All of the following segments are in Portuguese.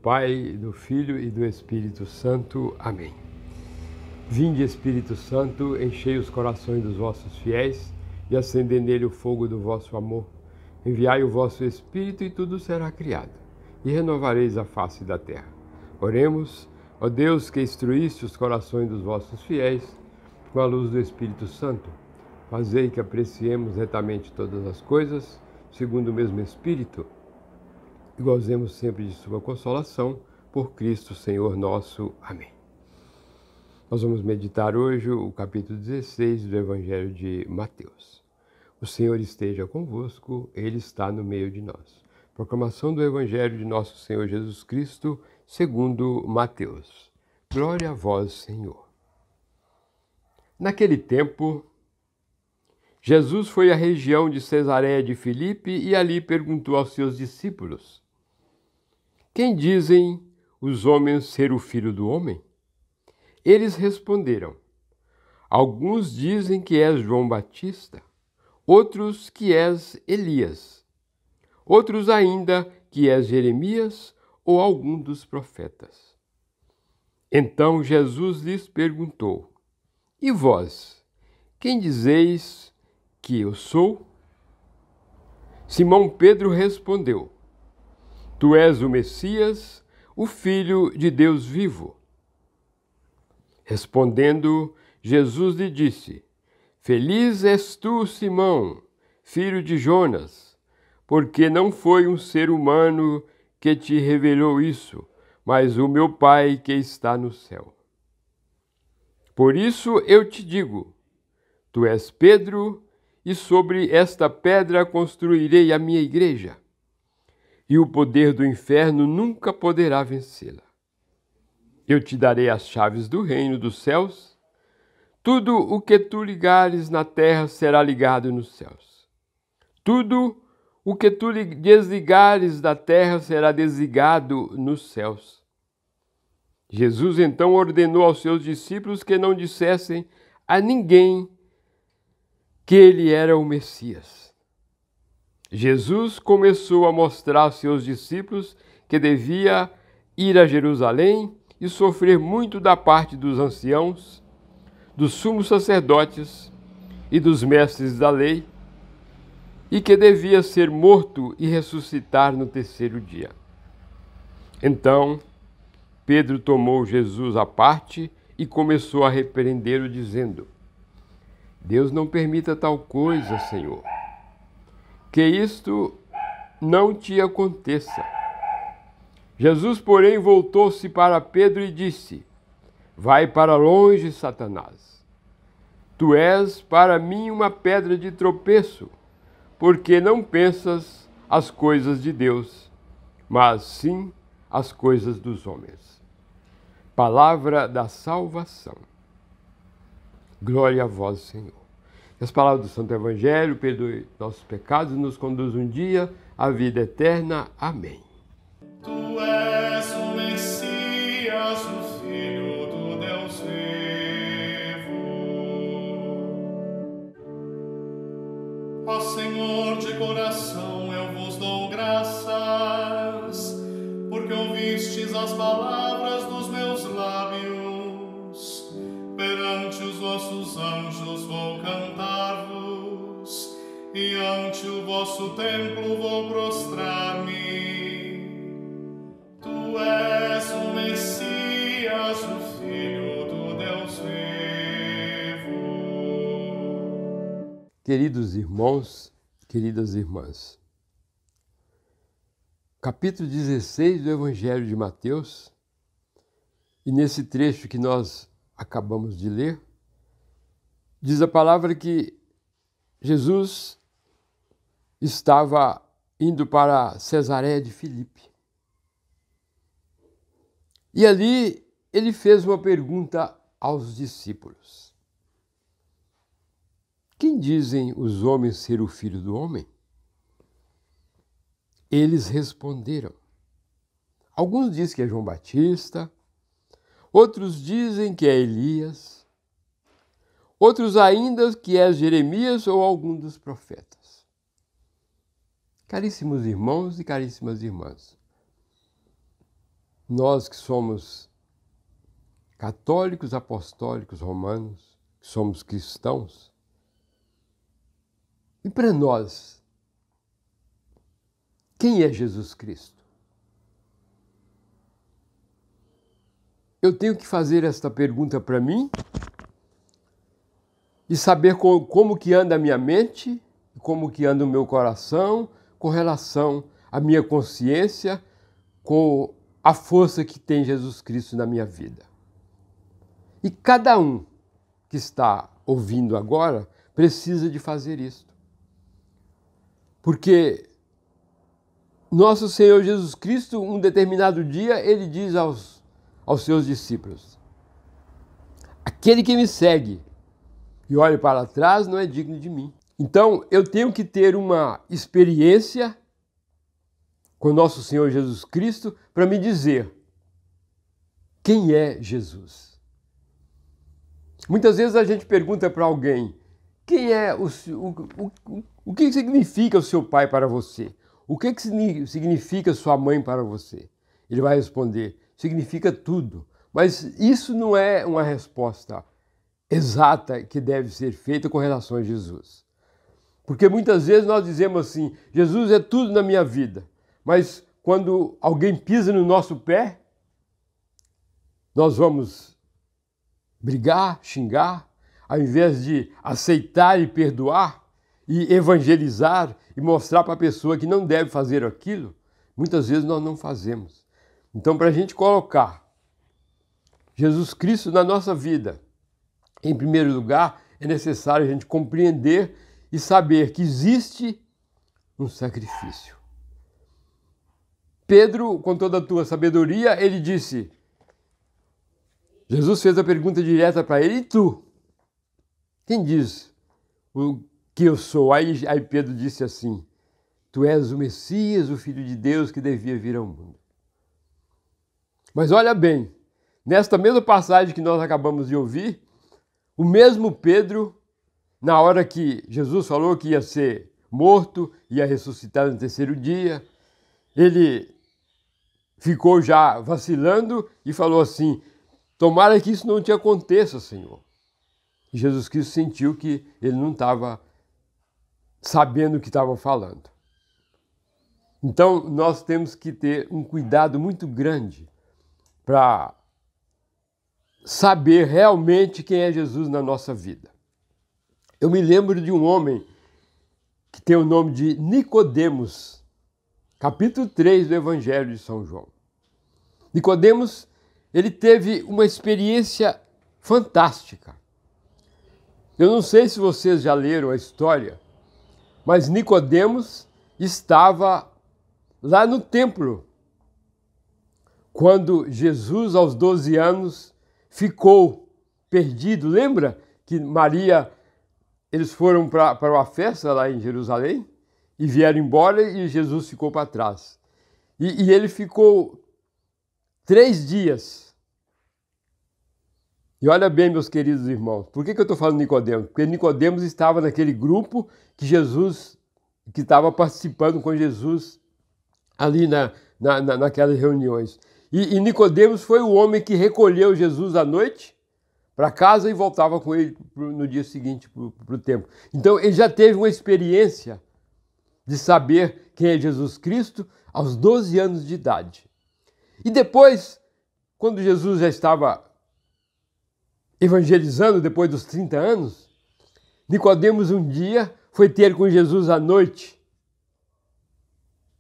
Pai, do Filho e do Espírito Santo. Amém. Vinde, Espírito Santo, enchei os corações dos vossos fiéis e acendei nele o fogo do vosso amor. Enviai o vosso Espírito e tudo será criado, e renovareis a face da terra. Oremos, ó Deus, que instruíste os corações dos vossos fiéis com a luz do Espírito Santo. Fazei que apreciemos retamente todas as coisas, segundo o mesmo Espírito, e gozemos sempre de sua consolação, por Cristo Senhor nosso. Amém. Nós vamos meditar hoje o capítulo 16 do Evangelho de Mateus. O Senhor esteja convosco, Ele está no meio de nós. Proclamação do Evangelho de nosso Senhor Jesus Cristo, segundo Mateus. Glória a vós, Senhor. Naquele tempo, Jesus foi à região de Cesareia de Filipe e ali perguntou aos seus discípulos: quem dizem os homens ser o Filho do Homem? Eles responderam: alguns dizem que és João Batista, outros que és Elias, outros ainda que és Jeremias ou algum dos profetas. Então Jesus lhes perguntou: e vós, quem dizeis que eu sou? Simão Pedro respondeu: tu és o Messias, o Filho de Deus vivo. Respondendo, Jesus lhe disse: feliz és tu, Simão, filho de Jonas, porque não foi um ser humano que te revelou isso, mas o meu Pai que está no céu. Por isso eu te digo: tu és Pedro, e sobre esta pedra construirei a minha igreja, e o poder do inferno nunca poderá vencê-la. Eu te darei as chaves do reino dos céus. Tudo o que tu ligares na terra será ligado nos céus. Tudo o que tu desligares da terra será desligado nos céus. Jesus então ordenou aos seus discípulos que não dissessem a ninguém que ele era o Messias. Jesus começou a mostrar aos seus discípulos que devia ir a Jerusalém e sofrer muito da parte dos anciãos, dos sumos sacerdotes e dos mestres da lei, e que devia ser morto e ressuscitar no terceiro dia. Então, Pedro tomou Jesus à parte e começou a repreendê-lo, dizendo: Deus não permita tal coisa, Senhor, que isto não te aconteça. Jesus, porém, voltou-se para Pedro e disse: vai para longe, Satanás. Tu és para mim uma pedra de tropeço, porque não pensas as coisas de Deus, mas sim as coisas dos homens. Palavra da salvação. Glória a vós, Senhor. Que as palavras do Santo Evangelho perdoem nossos pecados e nos conduz um dia à vida eterna. Amém. Tu és o Messias, o Filho do Deus vivo. Ó Senhor, de coração eu vos dou graças, porque ouvistes as palavras dos meus lábios. Perante os vossos anjos vou cantar-vos, e ante o vosso templo vou prostrar-me. Tu és o Messias, o Filho do Deus vivo. Queridos irmãos, queridas irmãs, capítulo 16 do Evangelho de Mateus, e nesse trecho que nós acabamos de ler, diz a palavra que Jesus estava indo para Cesareia de Filipe. E ali ele fez uma pergunta aos discípulos: quem dizem os homens ser o Filho do Homem? Eles responderam: alguns dizem que é João Batista, outros dizem que é Elias, outros ainda que é Jeremias ou algum dos profetas. Caríssimos irmãos e caríssimas irmãs, nós que somos católicos, apostólicos, romanos, que somos cristãos, e para nós, quem é Jesus Cristo? Eu tenho que fazer esta pergunta para mim e saber como que anda a minha mente, como que anda o meu coração com relação à minha consciência, com a força que tem Jesus Cristo na minha vida. E cada um que está ouvindo agora precisa de fazer isto. Porque nosso Senhor Jesus Cristo, um determinado dia, ele diz aos seus discípulos: aquele que me segue e olha para trás não é digno de mim. Então, eu tenho que ter uma experiência com nosso Senhor Jesus Cristo para me dizer quem é Jesus. Muitas vezes a gente pergunta para alguém: quem é o que significa o seu pai para você? O que significa sua mãe para você? Ele vai responder: significa tudo. Mas isso não é uma resposta exata que deve ser feita com relação a Jesus. Porque muitas vezes nós dizemos assim: Jesus é tudo na minha vida. Mas quando alguém pisa no nosso pé, nós vamos brigar, xingar, ao invés de aceitar e perdoar e evangelizar e mostrar para a pessoa que não deve fazer aquilo, muitas vezes nós não fazemos. Então, para a gente colocar Jesus Cristo na nossa vida, em primeiro lugar, é necessário a gente compreender e saber que existe um sacrifício. Pedro, com toda a tua sabedoria, ele disse, Jesus fez a pergunta direta para ele: e tu? Quem diz o que eu sou? Aí Pedro disse assim: tu és o Messias, o Filho de Deus que devia vir ao mundo. Mas olha bem, nesta mesma passagem que nós acabamos de ouvir, o mesmo Pedro, na hora que Jesus falou que ia ser morto, ia ressuscitar no terceiro dia, ele ficou já vacilando e falou assim: tomara que isso não te aconteça, Senhor. E Jesus Cristo sentiu que ele não estava sabendo o que estava falando. Então, nós temos que ter um cuidado muito grande para saber realmente quem é Jesus na nossa vida. Eu me lembro de um homem que tem o nome de Nicodemos, capítulo 3 do Evangelho de São João. Nicodemos, ele teve uma experiência fantástica. Eu não sei se vocês já leram a história, mas Nicodemos estava lá no templo quando Jesus, aos 12 anos, ficou perdido. Lembra que Maria, eles foram para uma festa lá em Jerusalém e vieram embora e Jesus ficou para trás. E ele ficou 3 dias. E olha bem, meus queridos irmãos, por que eu estou falando de Nicodemos? Porque Nicodemos estava naquele grupo que estava participando com Jesus ali naquelas reuniões. E Nicodemos foi o homem que recolheu Jesus à noite para casa e voltava com ele no dia seguinte para o templo. Então ele já teve uma experiência de saber quem é Jesus Cristo aos 12 anos de idade. E depois, quando Jesus já estava evangelizando, depois dos 30 anos, Nicodemos um dia foi ter com Jesus à noite.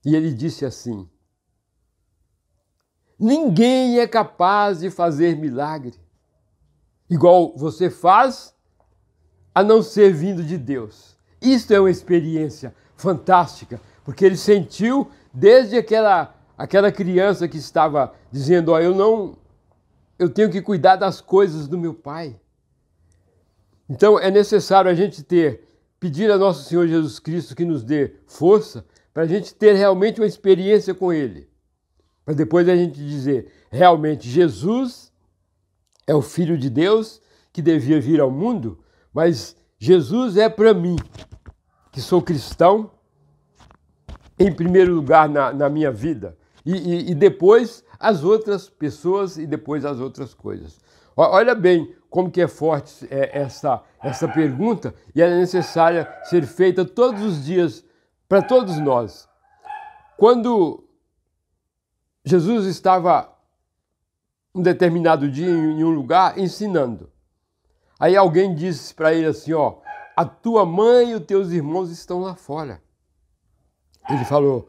E ele disse assim: ninguém é capaz de fazer milagre igual você faz, a não ser vindo de Deus. Isto é uma experiência fantástica, porque ele sentiu desde aquela criança que estava dizendo: ó, eu tenho que cuidar das coisas do meu Pai. Então é necessário a gente pedir a nosso Senhor Jesus Cristo que nos dê força para a gente ter realmente uma experiência com Ele. Para depois a gente dizer, realmente Jesus é o Filho de Deus que devia vir ao mundo, mas Jesus é para mim, que sou cristão, em primeiro lugar na minha vida. E depois as outras pessoas e depois as outras coisas. Olha bem como que é forte essa pergunta, e ela é necessária ser feita todos os dias para todos nós. Quando Jesus estava um determinado dia em um lugar ensinando, aí alguém disse para ele assim, ó, a tua mãe e os teus irmãos estão lá fora. Ele falou,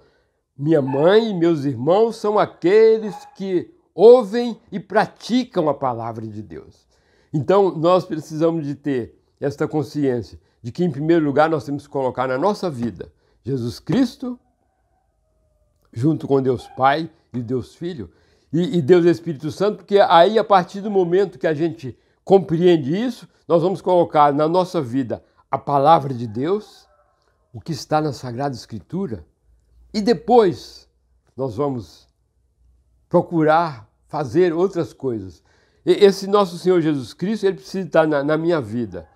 minha mãe e meus irmãos são aqueles que ouvem e praticam a palavra de Deus. Então, nós precisamos de ter esta consciência de que, em primeiro lugar, nós temos que colocar na nossa vida Jesus Cristo, junto com Deus Pai e Deus Filho, e Deus Espírito Santo, porque aí, a partir do momento que a gente compreende isso, nós vamos colocar na nossa vida a palavra de Deus, o que está na Sagrada Escritura, e depois nós vamos procurar fazer outras coisas. Esse nosso Senhor Jesus Cristo, ele precisa estar na minha vida,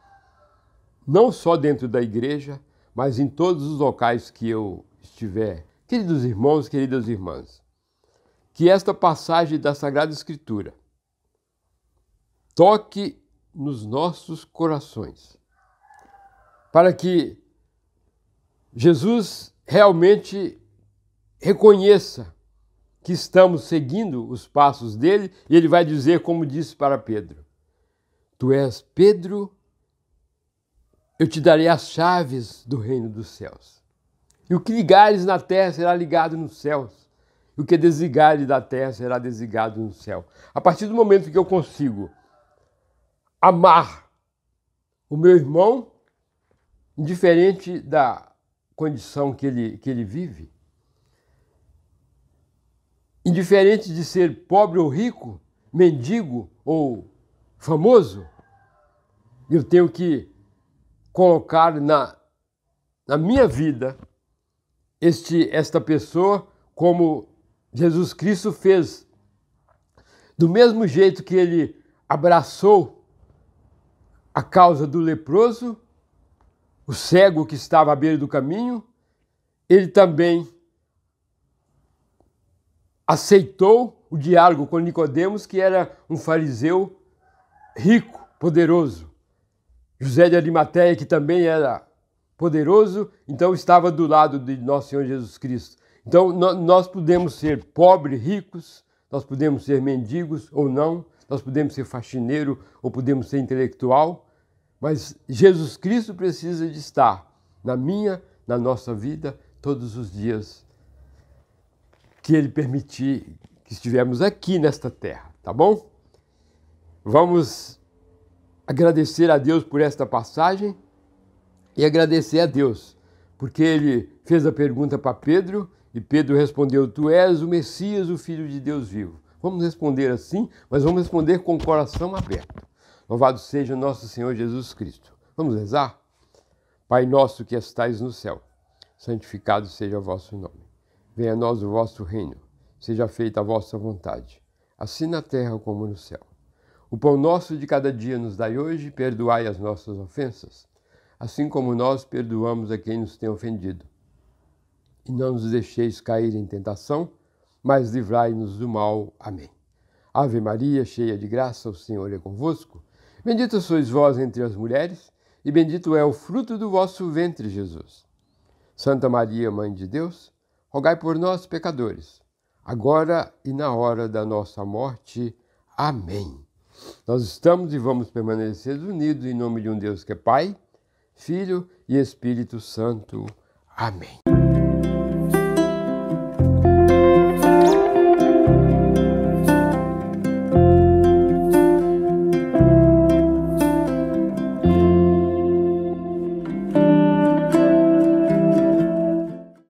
não só dentro da igreja, mas em todos os locais que eu estiver. Queridos irmãos, queridas irmãs, que esta passagem da Sagrada Escritura toque nos nossos corações, para que Jesus realmente reconheça que estamos seguindo os passos dele, e ele vai dizer, como disse para Pedro, tu és Pedro, eu te darei as chaves do reino dos céus. E o que ligares na terra será ligado nos céus, e o que desligares da terra será desligado no céu. A partir do momento que eu consigo amar o meu irmão, indiferente da condição que ele vive, indiferente de ser pobre ou rico, mendigo ou famoso, eu tenho que colocar na minha vida esta pessoa como Jesus Cristo fez. Do mesmo jeito que ele abraçou a causa do leproso, o cego que estava à beira do caminho, ele também aceitou o diálogo com Nicodemos, que era um fariseu rico, poderoso. José de Arimateia, que também era poderoso, então estava do lado de nosso Senhor Jesus Cristo. Então nós podemos ser pobres, ricos, nós podemos ser mendigos ou não, nós podemos ser faxineiro ou podemos ser intelectual, mas Jesus Cristo precisa de estar na nossa vida, todos os dias que Ele permitir que estivermos aqui nesta terra, tá bom? Vamos agradecer a Deus por esta passagem e agradecer a Deus, porque Ele fez a pergunta para Pedro e Pedro respondeu, tu és o Messias, o Filho de Deus vivo. Vamos responder assim, mas vamos responder com o coração aberto. Louvado seja nosso Senhor Jesus Cristo. Vamos rezar? Pai nosso que estais no céu, santificado seja o vosso nome. Venha a nós o vosso reino, seja feita a vossa vontade, assim na terra como no céu. O pão nosso de cada dia nos dai hoje, perdoai as nossas ofensas, assim como nós perdoamos a quem nos tem ofendido. E não nos deixeis cair em tentação, mas livrai-nos do mal. Amém. Ave Maria, cheia de graça, o Senhor é convosco. Bendita sois vós entre as mulheres, e bendito é o fruto do vosso ventre, Jesus. Santa Maria, Mãe de Deus, rogai por nós, pecadores, agora e na hora da nossa morte. Amém. Nós estamos e vamos permanecer unidos em nome de um Deus que é Pai, Filho e Espírito Santo. Amém.